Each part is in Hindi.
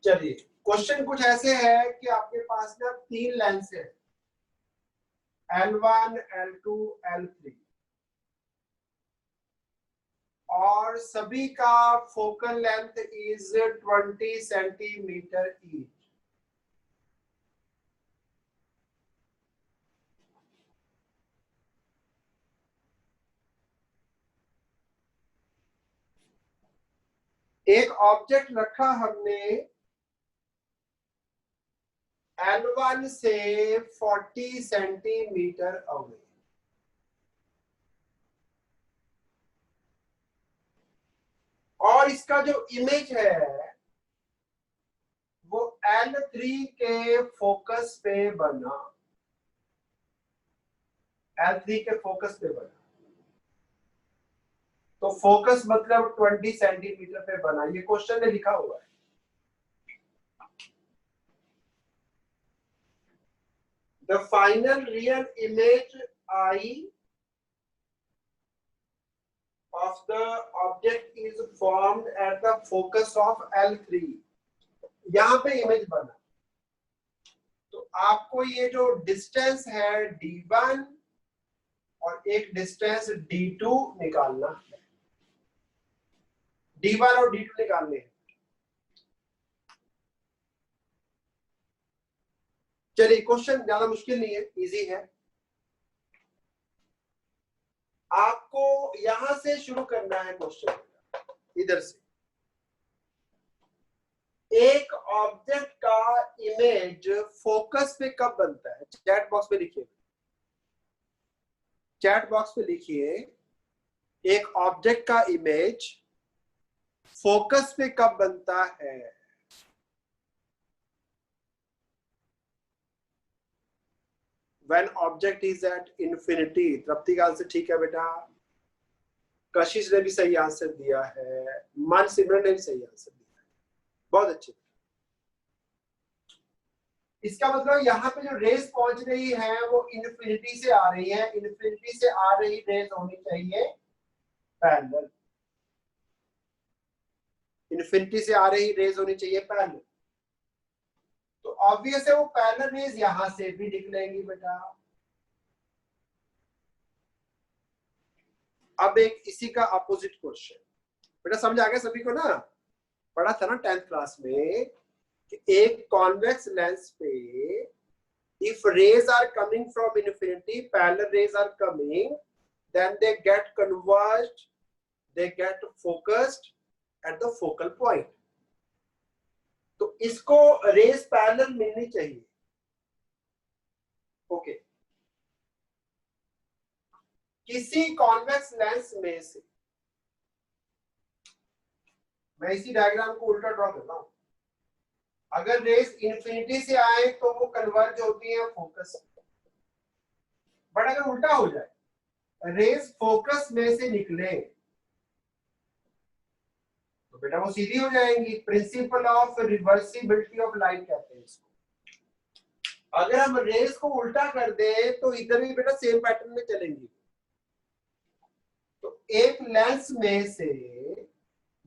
चलिए क्वेश्चन कुछ ऐसे है कि आपके पास ना 3 लेंस है, L1, L2, L3, और सभी का focal length is 20 centimetre each. एक ऑब्जेक्ट रखा हमने L1 से 40 सेंटीमीटर अवे, और इसका जो इमेज है वो L3 के फोकस पे बना, L3 के फोकस पे बना। तो फोकस मतलब 20 सेंटीमीटर पे बना, ये क्वेश्चन में लिखा हुआ है। The final real image I of the object is formed at the focus of L3। यहां पे इमेज बना, तो आपको ये जो डिस्टेंस है D1 और एक डिस्टेंस D2 निकालना है। D1 और D2 निकालने हैं। चलिए क्वेश्चन ज्यादा मुश्किल नहीं है, इजी है। आपको यहां से शुरू करना है क्वेश्चन, इधर से। एक ऑब्जेक्ट का इमेज फोकस पे कब बनता है? चैट बॉक्स पे लिखिए, चैट बॉक्स पे लिखिए, एक ऑब्जेक्ट का इमेज फोकस पे कब बनता है? When object is at infinity। तृप्ति का आंसर ठीक है बेटा, कशिश ने भी सही आंसर दिया है, मन सिमरन ने भी सही आंसर दिया है, बहुत अच्छे। इसका मतलब यहाँ पे जो रेस पहुंच रही है वो इन्फिनिटी से आ रही है, इन्फिनिटी से आ रही रेस होनी चाहिए पैरेलल, इन्फिनिटी से आ रही रेस होनी चाहिए पैरेलल। तो ऑब्वियस है वो पैरेलल रेस यहां से भी निकलेंगी बेटा। अब एक इसी का अपोजिट क्वेश्चन, बेटा समझ आ गया सभी को ना? पढ़ा था ना 10th क्लास में कि एक कॉन्वेक्स लेंस पे if rays are coming from infinity, parallel rays are coming, then they get converged, they get focused at the focal point। तो इसको रेस पैरेलल मिलनी चाहिए। ओके, किसी कॉन्वेक्स लेंस में से, मैं इसी डायग्राम को उल्टा ड्रॉ कर रहा हूं, अगर रेस इन्फिनिटी से आए तो वो कन्वर्ज होती है फोकस, बट अगर उल्टा हो जाए, रेस फोकस में से निकले, तो बेटा वो सीधी हो जाएंगी। Principle of reversibility of light कहते हैं इसको। अगर हम रेस को उल्टा कर दे तो इधर भी बेटा सेम पैटर्न में चलेंगी। तो एक लेंस में से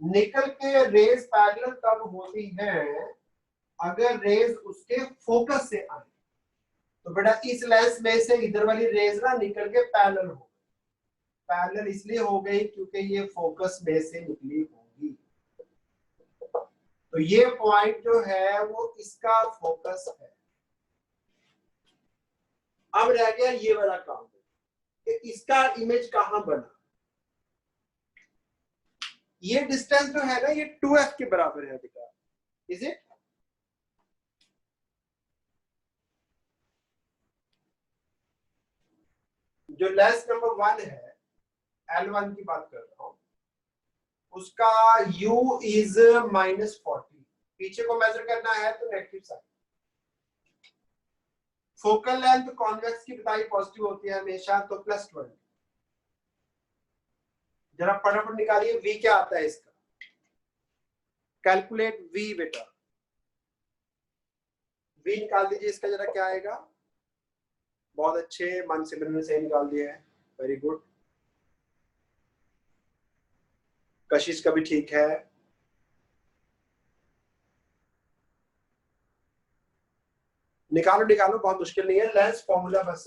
निकल के रेस पैरेलल तब होती है अगर रेस उसके फोकस से आए। तो बेटा इस लेंस में से इधर वाली रेस ना निकल के पैरेलल हो, पैरेलल इसलिए हो गई क्योंकि ये फोकस में से निकली होगी। तो ये पॉइंट जो है वो इसका फोकस है। अब रह गया ये वाला काम कि इसका इमेज कहां बना। ये डिस्टेंस जो है ना ये 2f के बराबर है बेटा, इज इट? जो लेंस नंबर 1 है, L1 की बात कर रहा हूं, उसका u इज -40, पीछे को मेजर करना है तो negative sign. Focal length convex की बताई पॉजिटिव होती है हमेशा, तो +20। जरा फटाफट निकालिए v क्या आता है इसका, कैलकुलेट v बेटा, v निकाल दीजिए इसका, जरा क्या आएगा। बहुत अच्छे, मन से मैंने सही निकाल दिया है, वेरी गुड। कशिश का भी ठीक है। निकालो निकालो, बहुत मुश्किल नहीं है, लेंस फॉर्मूला बस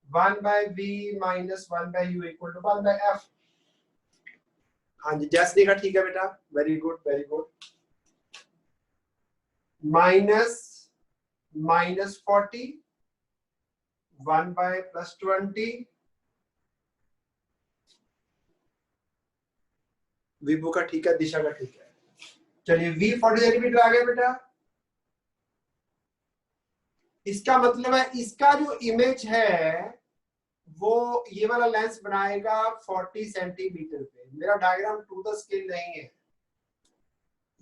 1/v minus 1/u equal to 1/f। हाँ जी जैसनी का ठीक है बेटा, very good very good. Minus 40 1/+20, विभू का ठीक है, दिशा का ठीक है। चलिए v 40 सेंटीमीटर आ गया बेटा। इसका मतलब है इसका जो इमेज है वो ये वाला लेंस बनाएगा 40 सेंटीमीटर पे। मेरा डायग्राम टू द स्केल नहीं है,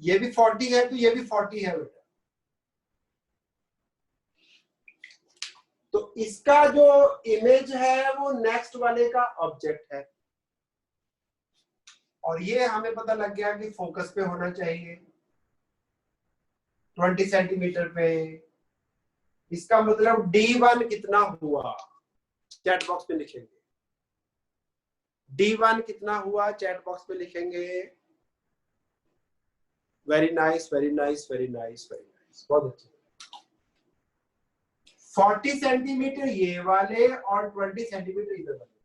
ये भी 40 है तो ये भी 40 है बेटा। तो इसका जो इमेज है वो नेक्स्ट वाले का ऑब्जेक्ट है, और ये हमें पता लग गया कि फोकस पे होना चाहिए 20 सेंटीमीटर पे। इसका मतलब D1 कितना हुआ चैट बॉक्स में लिखेंगे, D1 कितना हुआ चैट बॉक्स में लिखेंगे। Very nice very nice very nice very nice, बहुत अच्छा। 40 सेंटीमीटर ये वाले और 20 सेंटीमीटर इधर वाले,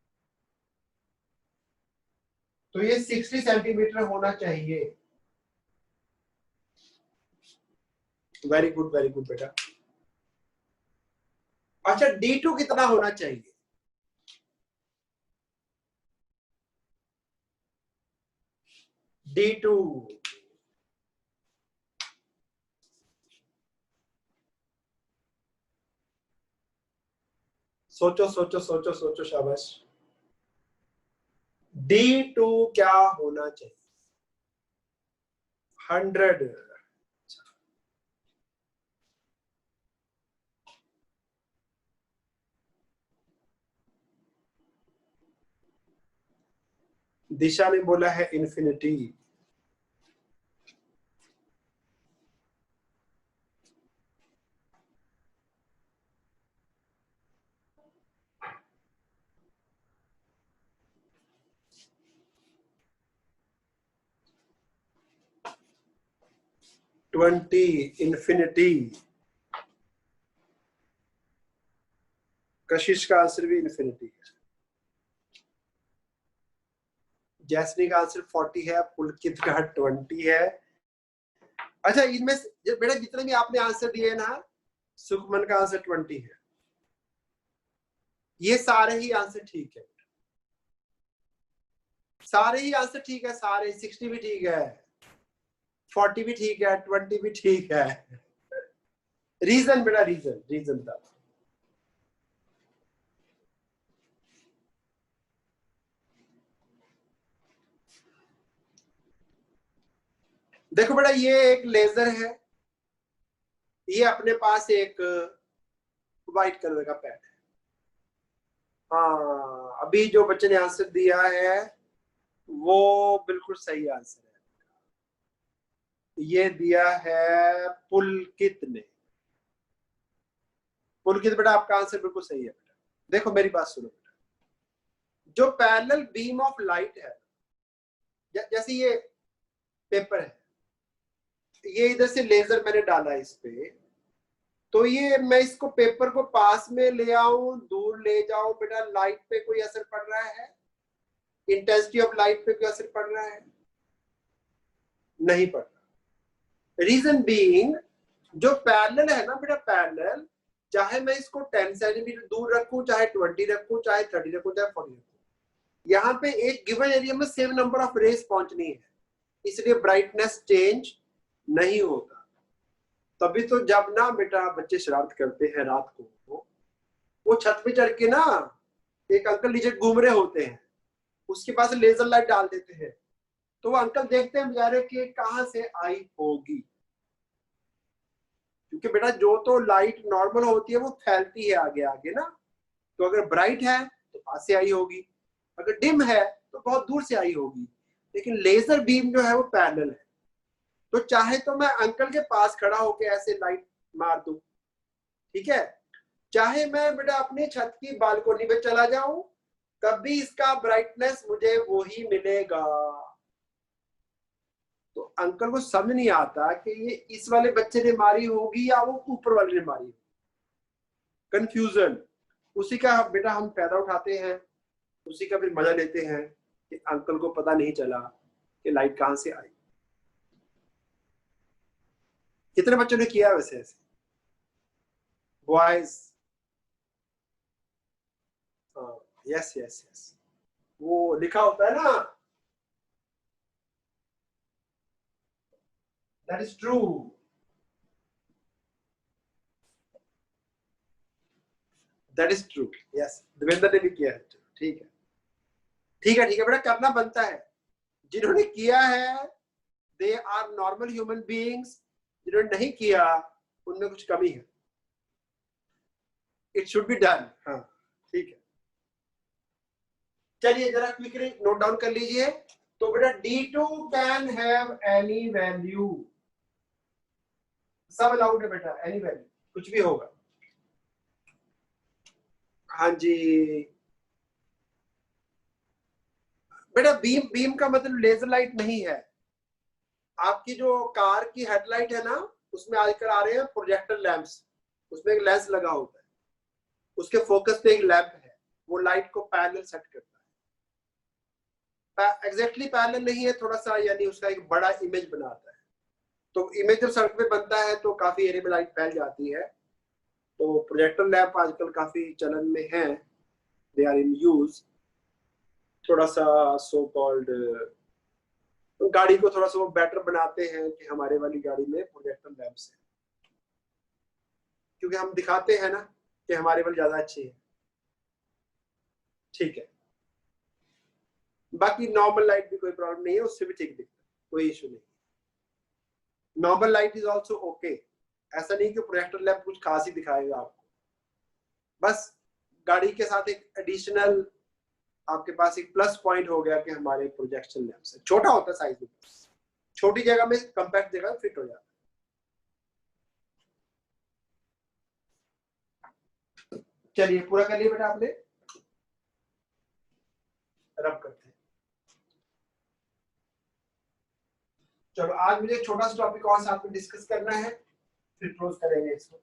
तो ये 60 सेंटीमीटर होना चाहिए। वेरी गुड बेटा। अच्छा D2 कितना होना चाहिए? D2 सोचो सोचो सोचो सोचो, शाबाश। D2 क्या होना चाहिए? 100। दिशा ने बोला है इन्फिनिटी। इन्फिनिटी। कशिश का आंसर भी इन्फिनिटी है। जैसनी का आंसर 40 है, पुलकित का 20 है। अच्छा इनमें बेटा जितने भी आपने आंसर दिए ना, सुखमन का आंसर 20 है। ये सारे ही आंसर ठीक है, सारे ही आंसर ठीक है, सारे 60 भी ठीक है, 40 भी ठीक है, 20 भी ठीक है। रीजन बेटा रीजन था। देखो बेटा ये एक लेजर है, ये अपने पास एक व्हाइट कलर का पैड है। हाँ अभी जो बच्चे ने आंसर दिया है वो बिल्कुल सही आंसर है, ये दिया है पुलकित ने। पुलकित बेटा आपका आंसर बिल्कुल सही है बेटा। देखो मेरी बात सुनो बेटा, जो पैरेलल बीम ऑफ लाइट है, जैसे ये पेपर है, ये इधर से लेजर मैंने डाला इस पे, तो ये मैं इसको पेपर को पास में ले आऊं दूर ले जाऊं, बेटा लाइट पे कोई असर पड़ रहा है? इंटेंसिटी ऑफ लाइट पे कोई असर पड़ रहा है? नहीं पड़ रहा। रीजन बीइंग जो पैरेलल है ना बेटा, पैरेलल चाहे मैं इसको 10 सेंटीमीटर दूर रखूं, चाहे 20 रखूं, चाहे 30 रखूं, चाहे 40 रखूं, यहाँ पे एक गिवन एरिया में सेम नंबर ऑफ रेज पहुंचनी है, इसलिए ब्राइटनेस चेंज नहीं होता। तभी तो जब ना बेटा बच्चे शरारत करते हैं रात को, वो छत पे चढ़ के ना, एक अंकल नीचे घूम रहे होते हैं, उसके पास लेजर लाइट डाल देते हैं, तो वो अंकल देखते हैं बेचारे कि कहां से आई होगी, क्योंकि बेटा जो तो लाइट नॉर्मल होती है वो फैलती है आगे आगे ना, तो अगर ब्राइट है तो पास से आई होगी, अगर डिम है तो बहुत दूर से आई होगी। लेकिन लेजर बीम जो है वो पैरेलल है, तो चाहे तो मैं अंकल के पास खड़ा होकर ऐसे लाइट मार दूं, ठीक है, चाहे मैं बेटा अपनी छत की बालकोनी में चला जाऊं, तब भी इसका ब्राइटनेस मुझे वो ही मिलेगा। तो अंकल को समझ नहीं आता कि ये इस वाले बच्चे ने मारी होगी या वो ऊपर वाले ने मारी होगी। कंफ्यूजन, उसी का बेटा हम फायदा उठाते हैं, उसी का फिर मजा लेते हैं कि अंकल को पता नहीं चला कि लाइट कहां से आई। कितने बच्चों ने किया वैसे ऐसे? बॉयज, यस यस यस, वो लिखा होता है ना, that is true. That is true, yes, Devendra ने भी किया है। ठीक है ठीक है ठीक है बेटा, करना बनता है। जिन्होंने किया है they are normal human beings, जिन्होंने नहीं किया उनमें कुछ कमी है। It should be done. हाँ ठीक है, चलिए जरा क्विकली नोट डाउन कर लीजिए। तो बेटा D2 can have any value, सब अलाउड है बेटा, एनी वैल्यू, कुछ भी होगा। हाँ जी बेटा, बीम बीम का मतलब लेजर लाइट नहीं है। आपकी जो कार की हेडलाइट है ना, उसमें आजकल आ रहे हैं प्रोजेक्टर लैंप्स, उसमें एक लेंस लगा होता है, उसके फोकस पे एक लैंप है, वो लाइट को पैरेलल सेट करता है। एग्जैक्टली पैरेलल नहीं है, थोड़ा सा यानी उसका एक बड़ा इमेज बनाता है। तो इमेज जब सड़क पे बनता है तो काफी एरिया में लाइट फैल जाती है। तो प्रोजेक्टर लैंप आजकल काफी चलन में है, दे आर इन यूज। थोड़ा सा सो कॉल्ड गाड़ी को थोड़ा सा वो बेटर बनाते हैं कि हमारे वाली गाड़ी में प्रोजेक्टर लैंप्स है, क्योंकि हम दिखाते हैं ना कि हमारे वाली ज्यादा अच्छी है। ठीक है, बाकी नॉर्मल लाइट भी कोई प्रॉब्लम नहीं है, उससे भी ठीक दिखता है, कोई इशू नहीं। Normal light is also okay, ऐसा नहीं कि प्रोजेक्टर लैंप कुछ खास ही दिखाएगा आपको, बस गाड़ी के साथ एक एडिशनल आपके पास एक प्लस पॉइंट हो गया कि हमारे प्रोजेक्शन लैंप से छोटा होता है साइज में, छोटी जगह में कंपैक्ट जगह फिट हो जाता है। चलिए पूरा कर लिया बेटा आपने, रब करते हैं। चलो आज मुझे एक छोटा सा टॉपिक और साथ में डिस्कस करना है, फिर क्लोज करेंगे इसको।